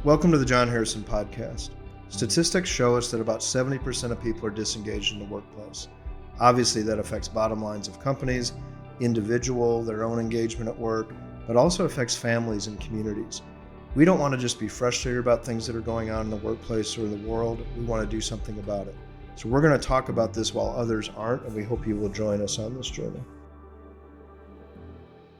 Welcome to the Jon Harrison podcast. Statistics show us that about 70% of people are disengaged in the workplace. Obviously, that affects bottom lines of companies, individual, their own engagement at work, but also affects families and communities. We don't want to just be frustrated about things that are going on in the workplace or in the world. We want to do something about it. So we're going to talk about this while others aren't, and we hope you will join us on this journey.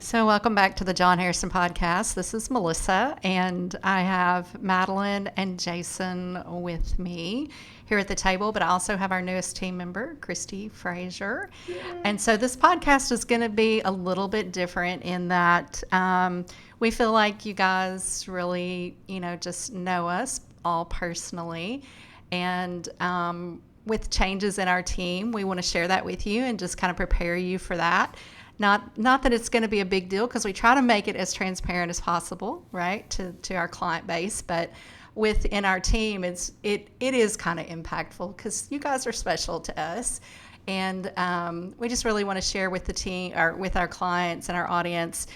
So welcome back to the Jon Harrison podcast. This is Melissa, and I have Madeline and Jason with me here at the table, but I also have our newest team member, Christy Frazier. Yeah. And so this podcast is going to be a little bit different in that we feel like you guys really, just know us all personally. And with changes in our team, we want to share that with you and just kind of prepare you for that. Not that it's going to be a big deal, because we try to make it as transparent as possible, right, to our client base. But within our team, it is kind of impactful because you guys are special to us, and we just really want to share with the team or with our clients and our audience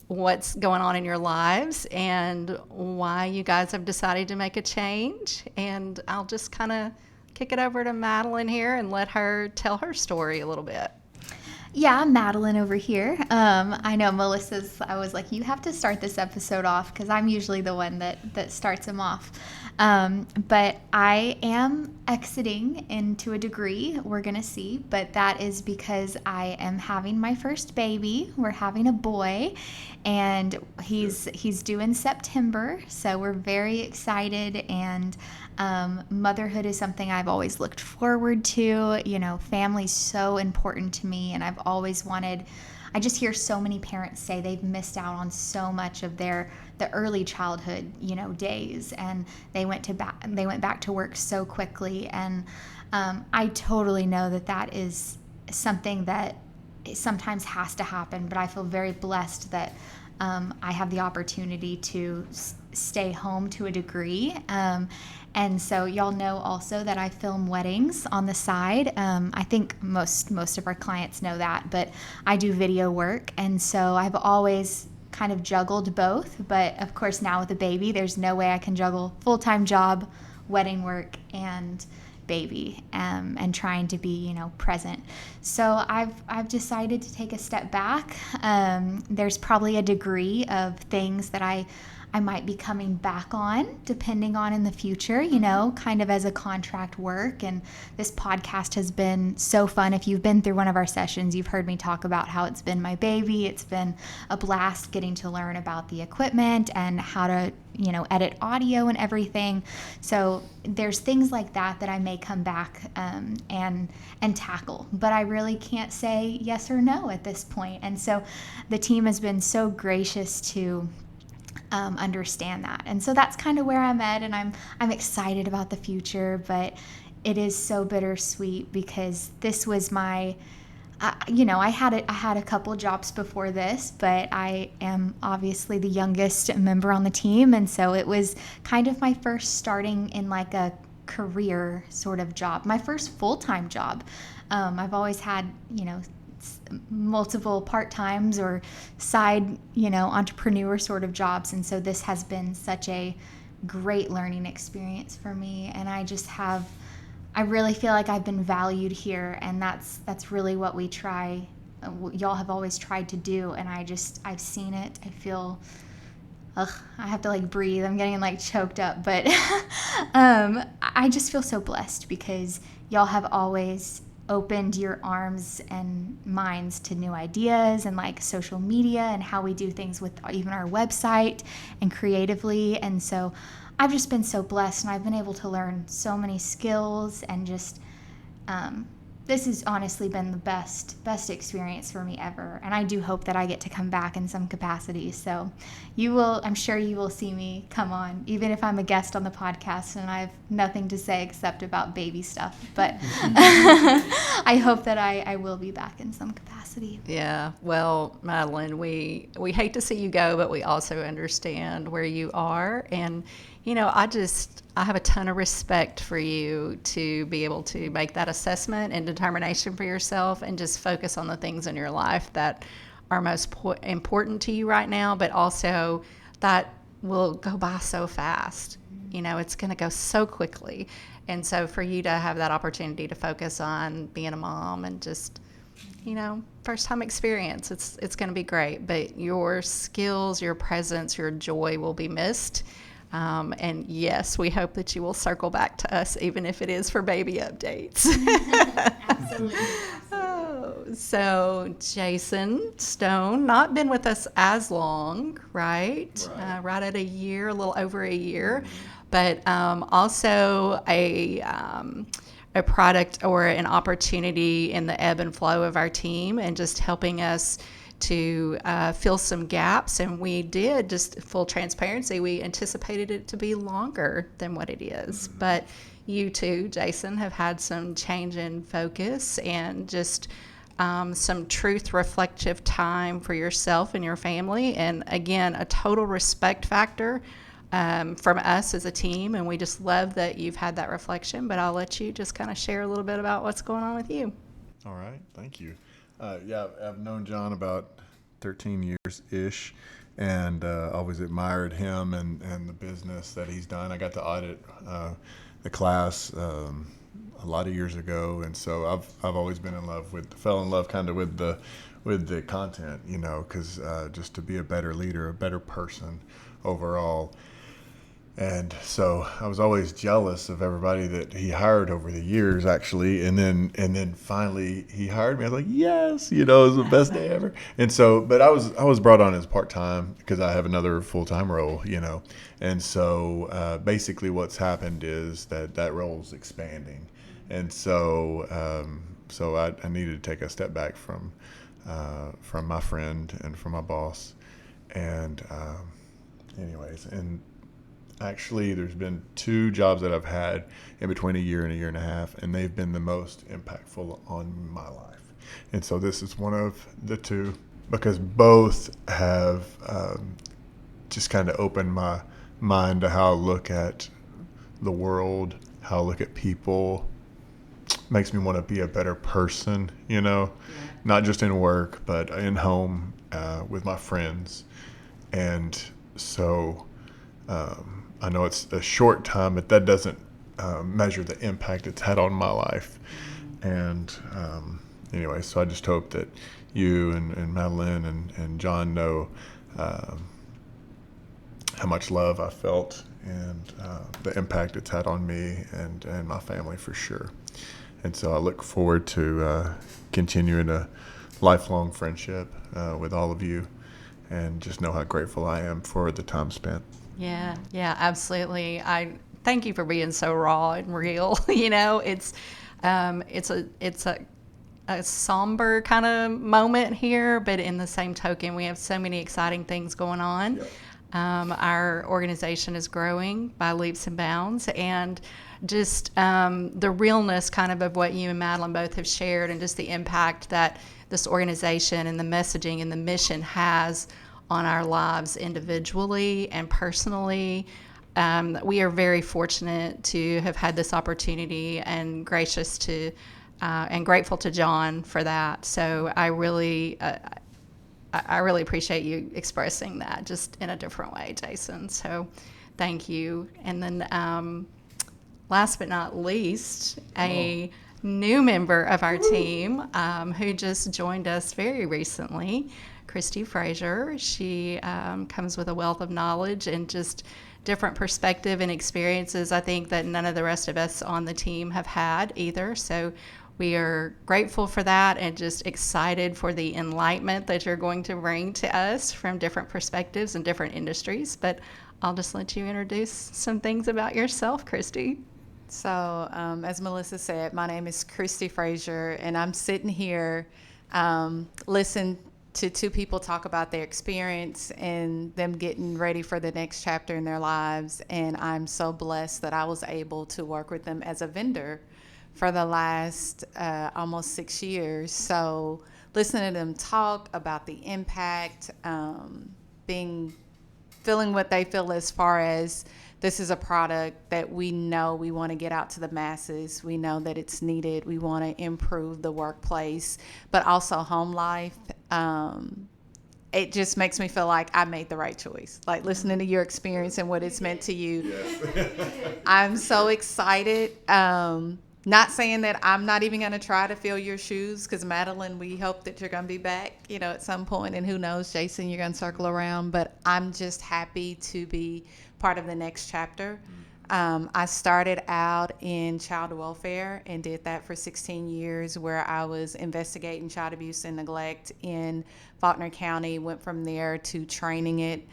what's going on in your lives and why you guys have decided to make a change. And I'll just kind of kick it over to Madeline here and let her tell her story a little bit. Yeah, I'm Madeline over here. I know I was like, you have to start this episode off because I'm usually the one that starts them off. But I am exiting into a degree, we're going to see, but that is because I am having my first baby. We're having a boy, and he's due in September, so we're very excited, and motherhood is something I've always looked forward to. Family's so important to me, and I've always wanted. I just hear so many parents say they've missed out on so much of the early childhood, days, and they went back to work so quickly. And I totally know that is something that sometimes has to happen, but I feel very blessed that I have the opportunity to stay home to a degree. And so y'all know also that I film weddings on the side. I think most of our clients know that, but I do video work. And so I've always kind of juggled both. But of course now with a baby, there's no way I can juggle full-time job, wedding work, and baby, and trying to be, present. So I've decided to take a step back. There's probably a degree of things that I might be coming back on, depending on in the future, kind of as a contract work. And this podcast has been so fun. If you've been through one of our sessions, you've heard me talk about how it's been my baby. It's been a blast getting to learn about the equipment and how to, edit audio and everything. So there's things like that I may come back and tackle, but I really can't say yes or no at this point. And so the team has been so gracious to understand that. And so that's kind of where I'm at, and I'm excited about the future, but it is so bittersweet because this was my, I had a couple jobs before this, but I am obviously the youngest member on the team. And so it was kind of my first starting in like a career sort of job, my first full-time job. I've always had, multiple part-times or side, entrepreneur sort of jobs. And so this has been such a great learning experience for me. And I really feel like I've been valued here. And that's really what we try. Y'all have always tried to do. And I've seen it. I feel, I have to breathe. I'm getting choked up, but I just feel so blessed because y'all have always opened your arms and minds to new ideas and social media and how we do things with even our website and creatively. And so I've just been so blessed, and I've been able to learn so many skills, and just this has honestly been the best experience for me ever. And I do hope that I get to come back in some capacity. So I'm sure you will see me come on, even if I'm a guest on the podcast and I have nothing to say except about baby stuff. But I hope that I will be back in some capacity. Yeah. Well, Madeline, we hate to see you go, but we also understand where you are. And, I have a ton of respect for you to be able to make that assessment and determination for yourself and just focus on the things in your life that are most important to you right now, but also that will go by so fast. it's going to go so quickly. And so for you to have that opportunity to focus on being a mom and just, first time experience, it's going to be great. But your skills, your presence, your joy will be missed. And yes, we hope that you will circle back to us, even if it is for baby updates. Absolutely. So Jason Stone, not been with us as long, right? Right at a year, a little over a year, but also a product or an opportunity in the ebb and flow of our team, and just helping us to fill some gaps. And we did, just full transparency, we anticipated it to be longer than what it is. But you too, Jason, have had some change in focus and just some truth reflective time for yourself and your family. And again, a total respect factor from us as a team. And we just love that you've had that reflection. But I'll let you just kind of share a little bit about what's going on with you. All right. Thank you. I've known Jon about 13 years-ish, and always admired him and the business that he's done. I got to audit the class a lot of years ago, and so I've always been fell in love kind of with the content, because just to be a better leader, a better person overall. And so I was always jealous of everybody that he hired over the years, actually. And then finally he hired me. I was like, yes, it was the best day ever. And so, but I was brought on as part-time because I have another full-time role, And so basically what's happened is that role's expanding. And so I needed to take a step back from my friend and from my boss. And actually, there's been 2 jobs that I've had in between a year and a half, and they've been the most impactful on my life. And so this is one of the 2, because both have just kind of opened my mind to how I look at the world, how I look at people. Makes me want to be a better person, not just in work, but in home with my friends. And so I know it's a short time, but that doesn't measure the impact it's had on my life. And anyway, so I just hope that you and Madeline and Jon know how much love I felt and the impact it's had on me and my family for sure. And so I look forward to continuing a lifelong friendship with all of you, and just know how grateful I am for the time spent. Yeah, absolutely. I thank you for being so raw and real. It's a somber kind of moment here, but in the same token, we have so many exciting things going on. Yep. Our organization is growing by leaps and bounds, and just the realness kind of what you and Madeline both have shared, and just the impact that this organization and the messaging and the mission has on our lives individually and personally. We are very fortunate to have had this opportunity, and gracious to and grateful to Jon for that. So I really appreciate you expressing that just in a different way, Jason. So thank you. And then last but not least, a new member of our team who just joined us very recently, Christy Frazier. She comes with a wealth of knowledge and just different perspective and experiences, I think, that none of the rest of us on the team have had either. So we are grateful for that, and just excited for the enlightenment that you're going to bring to us from different perspectives and different industries. But I'll just let you introduce some things about yourself, Christy. So as Melissa said, my name is Christy Frazier, and I'm sitting here listening to 2 people talk about their experience and them getting ready for the next chapter in their lives. And I'm so blessed that I was able to work with them as a vendor for the last almost 6 years. So listening to them talk about the impact, feeling what they feel as far as this is a product that we know we want to get out to the masses. We know that it's needed. We want to improve the workplace, but also home life. it just makes me feel like I made the right choice. Like listening to your experience and what it's meant to you. Yes. I'm so excited. Not saying that I'm not even going to try to fill your shoes, because Madeline, we hope that you're going to be back, at some point, and who knows, Jason, you're going to circle around. But I'm just happy to be part of the next chapter. I started out in child welfare and did that for 16 years, where I was investigating child abuse and neglect in Faulkner County, went from there to training it.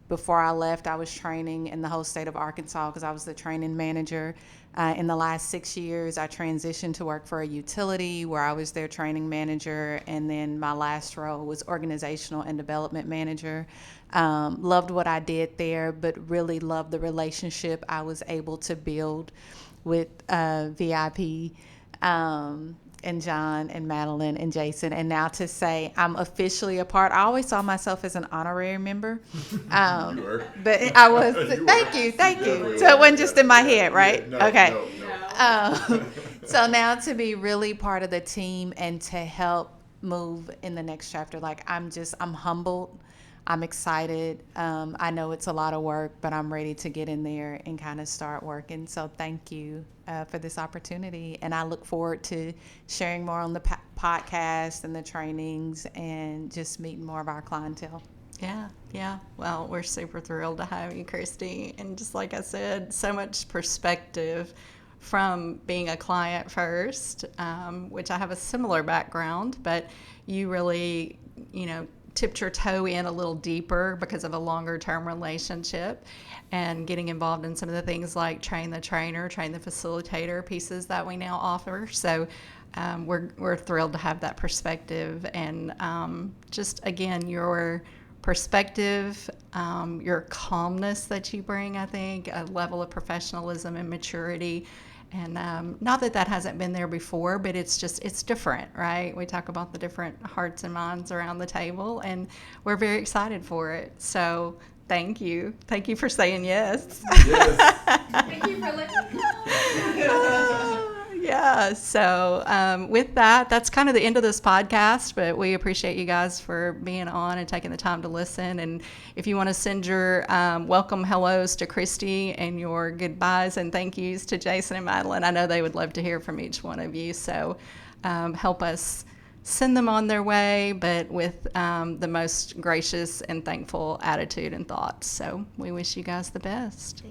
Before I left, I was training in the whole state of Arkansas because I was the training manager. In the last 6 years, I transitioned to work for a utility where I was their training manager. And then my last role was organizational and development manager. Loved what I did there, but really loved the relationship I was able to build with VIP. And Jon and Madeline and Jason, and now to say I'm officially a part. I always saw myself as an honorary member, but I was. Thank you. So it wasn't just in my head, right? No, okay. No. So now to be really part of the team and to help move in the next chapter, like I'm humbled. I'm excited. I know it's a lot of work, but I'm ready to get in there and kind of start working. So thank you for this opportunity. And I look forward to sharing more on the podcast and the trainings and just meeting more of our clientele. Yeah. Well, we're super thrilled to have you, Christy. And just like I said, so much perspective from being a client first, which I have a similar background, but you really, tipped your toe in a little deeper because of a longer term relationship and getting involved in some of the things like train the trainer, train the facilitator pieces that we now offer. So we're thrilled to have that perspective, and just again, your perspective, your calmness that you bring, I think, a level of professionalism and maturity. And not that hasn't been there before, but it's different, right? We talk about the different hearts and minds around the table, and we're very excited for it. So thank you. Thank you for saying yes. Thank you for letting me know. Yeah. So with that, that's kind of the end of this podcast, but we appreciate you guys for being on and taking the time to listen. And if you want to send your welcome hellos to Christy and your goodbyes and thank yous to Jason and Madeline, I know they would love to hear from each one of you. So help us send them on their way, but with the most gracious and thankful attitude and thoughts. So we wish you guys the best.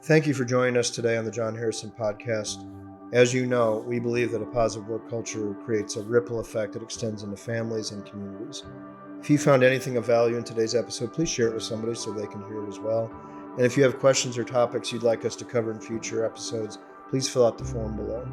Thank you for joining us today on the Jon Harrison podcast. As you know, we believe that a positive work culture creates a ripple effect that extends into families and communities. If you found anything of value in today's episode, please share it with somebody so they can hear it as well. And if you have questions or topics you'd like us to cover in future episodes, please fill out the form below.